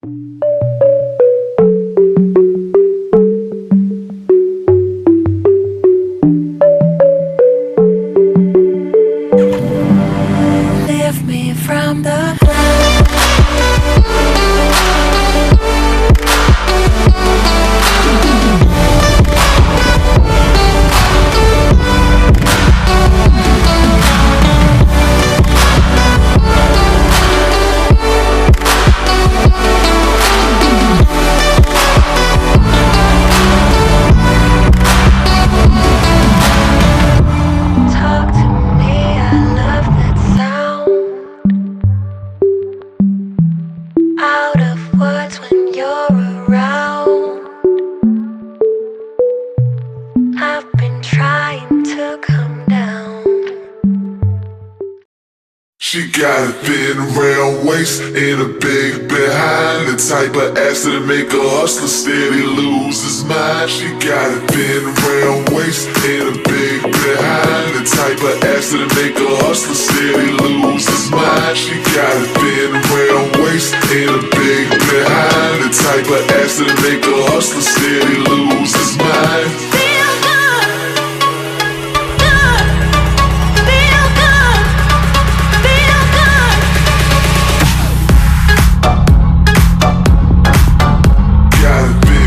Lift me from the Talk to me, I love that sound. Out of words when you're around. I've been trying to come down. She got a thin round waist and a big behind, the type of ass that'll make a hustler steady lose his mind. She got a thin round waist and a big behind, the type of ass that'll make a hustler steady lose his mind. She got a thin round waist and a big behind, the type of ass that'll make a hustler steady lose his mind. Feel good, good, feel good, feel good. Got a thin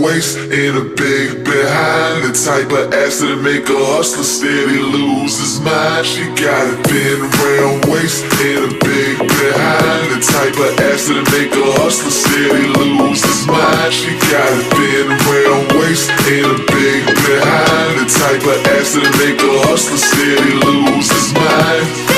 waist and a big behind, the type of ass that'll make a hustler steady lose his mind. She got a thin round waist and a big behind, the type of ass that'll make a hustler steady lose his mind. She got a thin round waist and a big behind, the type of ass that'll make a hustler steady lose his mind.